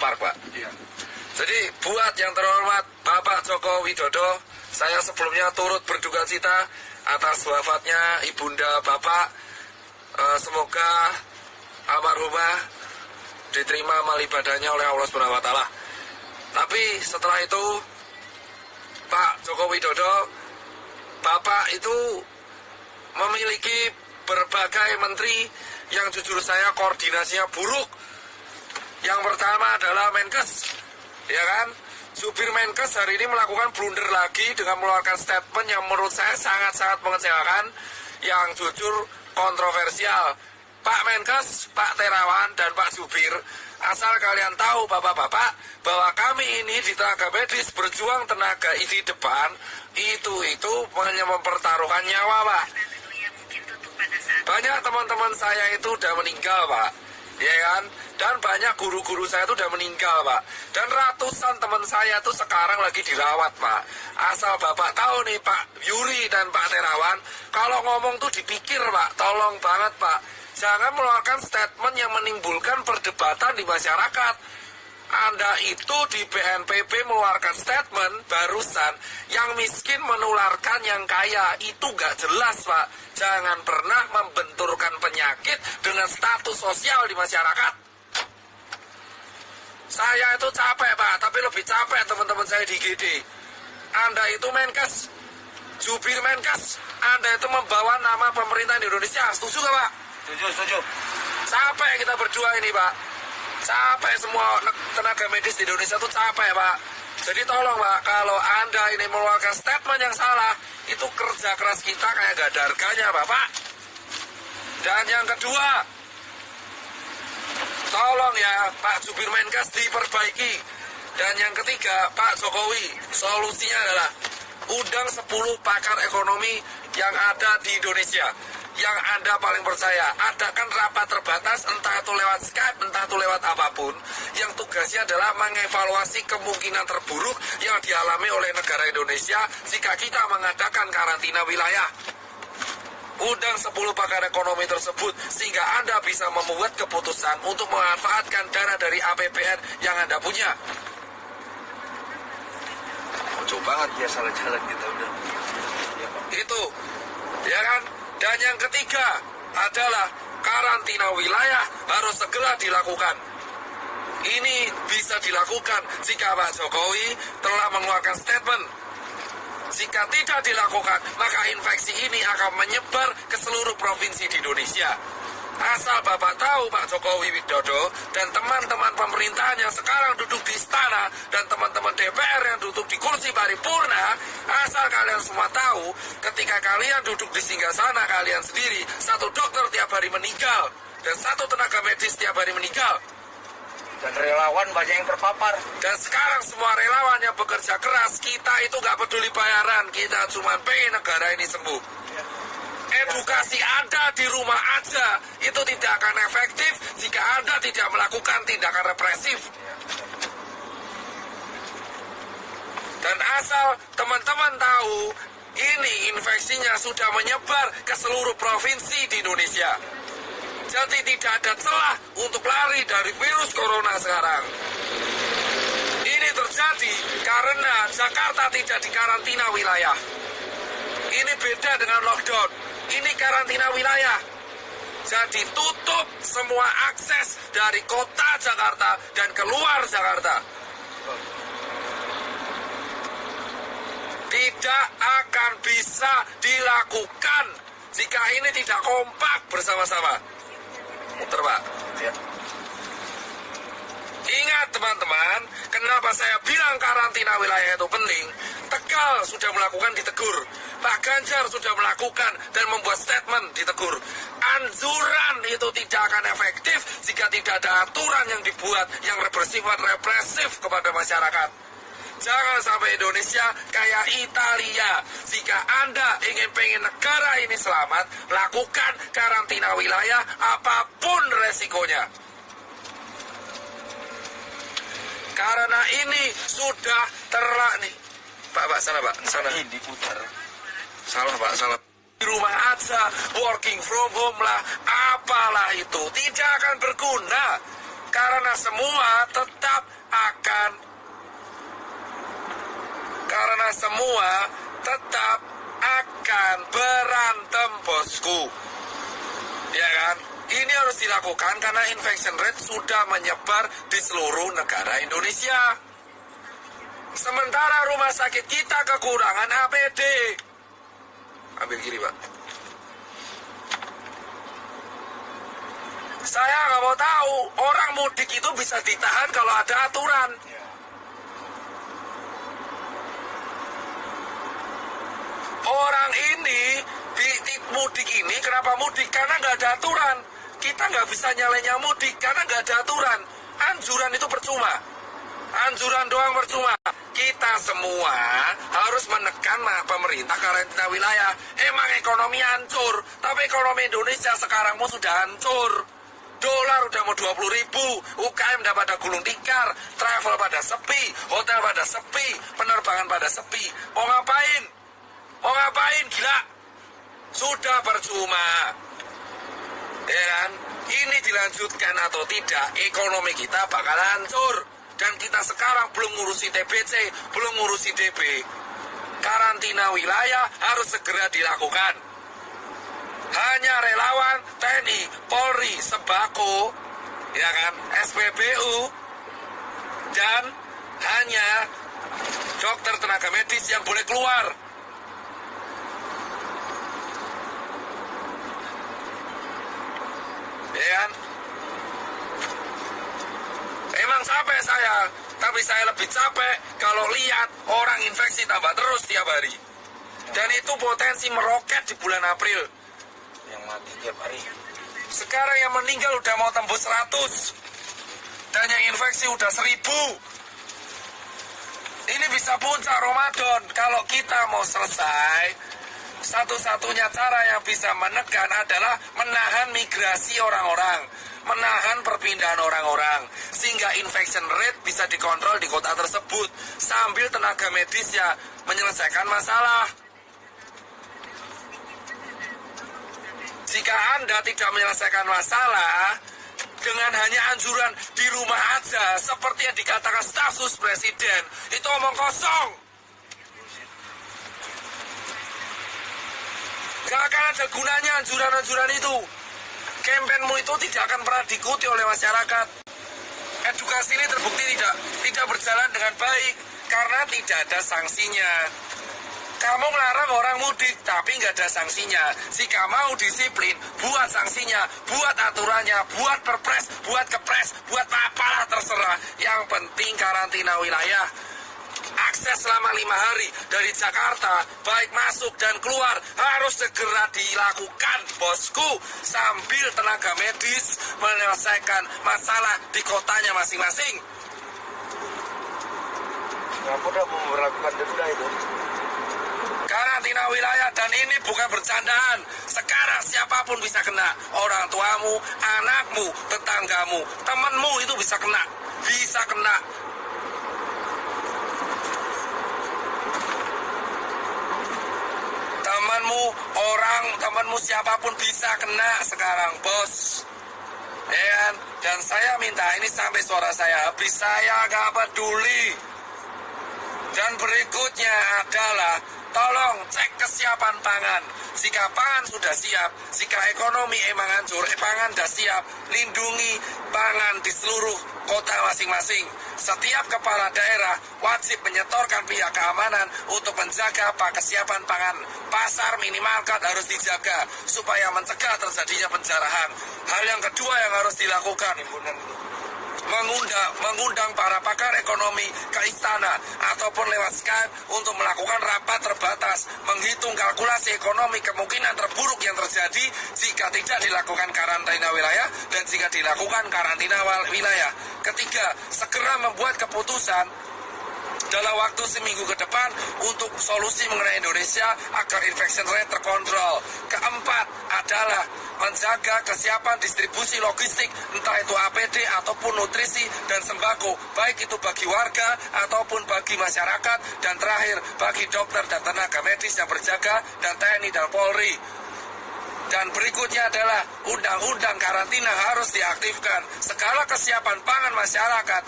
Park, Pak. Iya. Jadi buat yang terhormat Bapak Joko Widodo, saya sebelumnya turut berduka cita atas wafatnya Ibunda Bapak. Semoga almarhumah diterima amal ibadahnya oleh Allah Subhanahu wa Ta'ala. Tapi setelah itu Pak Joko Widodo, Bapak itu memiliki berbagai menteri yang jujur saya koordinasinya buruk. Yang pertama adalah Menkes, ya kan? Supir Menkes hari ini melakukan blunder lagi dengan mengeluarkan statement yang menurut saya sangat-sangat mengecewakan, yang jujur kontroversial. Pak Menkes, Pak Terawan, dan Pak Supir, asal kalian tahu bapak-bapak bahwa kami ini di tenaga medis berjuang tenaga di depan itu hanya mempertaruhkan nyawa, Pak. Banyak teman-teman saya itu udah meninggal, Pak, ya kan? Dan banyak guru-guru saya itu udah meninggal, Pak. Dan ratusan teman saya itu sekarang lagi dirawat, Pak. Asal Bapak tahu nih, Pak Yuri dan Pak Terawan, kalau ngomong tuh dipikir, Pak. Tolong banget, Pak. Jangan mengeluarkan statement yang menimbulkan perdebatan di masyarakat. Anda itu di BNPB mengeluarkan statement barusan, yang miskin menularkan yang kaya. Itu gak jelas, Pak. Jangan pernah membenturkan penyakit dengan status sosial di masyarakat. Saya itu capek, Pak, tapi lebih capek teman-teman saya di GD. Anda itu Menkes, jubir Menkes, Anda itu membawa nama pemerintah Indonesia. Setuju gak, Pak? Setuju. Capek kita berdua ini, Pak. Capek semua tenaga medis di Indonesia itu capek, Pak. Jadi tolong, Pak, kalau Anda ini mengeluarkan statement yang salah, itu kerja keras kita kayak gak ada harganya, Bapak. Dan yang kedua, tolong ya Pak Jubir Menkes diperbaiki. Dan yang ketiga, Pak Jokowi, solusinya adalah undang 10 pakar ekonomi yang ada di Indonesia, yang Anda paling percaya. Adakan rapat terbatas, entah itu lewat Skype, entah itu lewat apapun, yang tugasnya adalah mengevaluasi kemungkinan terburuk yang dialami oleh negara Indonesia jika kita mengadakan karantina wilayah. Undang 10 pakar ekonomi tersebut sehingga Anda bisa membuat keputusan untuk memanfaatkan dana dari APBN yang Anda punya. Lucu banget ya salah jalan kita udah. Ya, Pak. Itu, ya kan? Dan yang ketiga adalah karantina wilayah harus segera dilakukan. Ini bisa dilakukan jika Pak Jokowi telah mengeluarkan statement. Jika tidak dilakukan, maka infeksi ini akan menyebar ke seluruh provinsi di Indonesia. Asal Bapak tahu, Pak Jokowi Widodo dan teman-teman pemerintahan yang sekarang duduk di istana dan teman-teman DPR yang duduk di kursi paripurna, asal kalian semua tahu, ketika kalian duduk di singgasana kalian sendiri, satu dokter tiap hari meninggal dan satu tenaga medis tiap hari meninggal. Dan relawan banyak yang terpapar. Dan sekarang semua relawan yang bekerja keras, kita itu gak peduli bayaran, kita cuma pengen negara ini sembuh. Edukasi Anda di rumah aja itu tidak akan efektif jika Anda tidak melakukan tindakan represif. Dan asal teman-teman tahu, ini infeksinya sudah menyebar ke seluruh provinsi di Indonesia. Jadi tidak ada celah untuk lari dari virus corona sekarang. Ini terjadi karena Jakarta tidak dikarantina wilayah. Ini beda dengan lockdown. Ini karantina wilayah. Jadi tutup semua akses dari kota Jakarta dan keluar Jakarta. Tidak akan bisa dilakukan jika ini tidak kompak bersama-sama. Muter, Pak. Ya. Ingat teman-teman, kenapa saya bilang karantina wilayah itu penting? Tegal sudah melakukan, ditegur. Pak Ganjar sudah melakukan dan membuat statement, ditegur. Anjuran itu tidak akan efektif jika tidak ada aturan yang dibuat yang bersifat represif kepada masyarakat. Jangan sampai Indonesia kayak Italia. Jika Anda pengen negara ini selamat, lakukan karantina wilayah apapun resikonya. Karena ini sudah nih. Pak, sana Pak, sana. Ini diputar. Salah Pak, salah. Di rumah aja, working from home lah, apalah itu. Tidak akan berguna. Karena semua tetap kita semua tetap akan berantem, bosku. Ya kan? Ini harus dilakukan karena infection rate sudah menyebar di seluruh negara Indonesia. Sementara rumah sakit kita kekurangan APD. Ambil kiri, Pak. Saya nggak mau tahu, orang mudik itu bisa ditahan kalau ada aturan. Orang ini, di mudik ini, kenapa mudik? Karena nggak ada aturan. Kita nggak bisa nyalenya mudik karena nggak ada aturan. Anjuran itu percuma. Anjuran doang percuma. Kita semua harus menekan pemerintah karantina wilayah. Emang ekonomi hancur, tapi ekonomi Indonesia sekarang pun sudah hancur. Dolar udah mau 20.000, UKM udah pada gulung tikar, travel pada sepi, hotel pada sepi, penerbangan pada sepi. Mau ngapain? Mau ngapain? Gila. Sudah percuma. Ya kan? Ini dilanjutkan atau tidak, ekonomi kita bakal hancur. Dan kita sekarang belum ngurusi TBC, belum ngurusi DB. Karantina wilayah harus segera dilakukan. Hanya relawan, TNI, Polri, sembako, ya kan, SPBU, dan hanya dokter tenaga medis yang boleh keluar. Ya kan? Emang capek saya, tapi saya lebih capek kalau lihat orang infeksi tambah terus tiap hari. Dan itu potensi meroket di bulan April. Yang mati tiap hari. Sekarang yang meninggal udah mau tembus 100. Dan yang infeksi udah 1000. Ini bisa puncak Ramadan. Kalau kita mau selesai, satu-satunya cara yang bisa menekan adalah menahan migrasi orang-orang, menahan perpindahan orang-orang, sehingga infection rate bisa dikontrol di kota tersebut, sambil tenaga medisnya menyelesaikan masalah. Jika Anda tidak menyelesaikan masalah dengan hanya anjuran di rumah aja, seperti yang dikatakan staf sus presiden, itu omong kosong. Gak akan ada gunanya anjuran-anjuran itu. Kampenmu itu tidak akan pernah diikuti oleh masyarakat. Edukasi ini terbukti tidak berjalan dengan baik karena tidak ada sanksinya. Kamu melarang orang mudik tapi nggak ada sanksinya. Jika mau disiplin, buat sanksinya, buat aturannya, buat perpres, buat kepres, buat apalah terserah. Yang penting karantina wilayah. Akses selama 5 hari dari Jakarta, baik masuk dan keluar, harus segera dilakukan, bosku, sambil tenaga medis menyelesaikan masalah di kotanya masing-masing. Singapura mau melakukan denda itu. Karantina wilayah, dan ini bukan bercandaan. Sekarang siapapun bisa kena. Orang tuamu, anakmu, tetanggamu, temanmu itu bisa kena. Bisa kena. Temanmu siapapun bisa kena sekarang, bos. Ya, dan saya minta ini sampai suara saya habis, saya gak peduli. Dan berikutnya adalah tolong cek kesiapan pangan. Jika pangan sudah siap, jika ekonomi emang hancur, pangan sudah siap, lindungi pangan di seluruh kota masing-masing. Setiap kepala daerah wajib menyetorkan pihak keamanan untuk menjaga kesiapan pangan. Pasar minimarket harus dijaga supaya mencegah terjadinya penjarahan. Hal yang kedua yang harus dilakukan, mengundang para pakar ekonomi ke istana ataupun lewat Skype untuk melakukan rapat terbatas, menghitung kalkulasi ekonomi kemungkinan terburuk yang terjadi jika tidak dilakukan karantina wilayah dan jika dilakukan karantina wilayah. Ketiga, segera membuat keputusan dalam waktu seminggu ke depan untuk solusi mengenai Indonesia agar infection rate terkontrol. Keempat adalah menjaga kesiapan distribusi logistik, entah itu APD ataupun nutrisi dan sembako, baik itu bagi warga ataupun bagi masyarakat. Dan terakhir, bagi dokter dan tenaga medis yang berjaga, dan TNI dan Polri. Dan berikutnya adalah undang-undang karantina harus diaktifkan. Segala kesiapan pangan masyarakat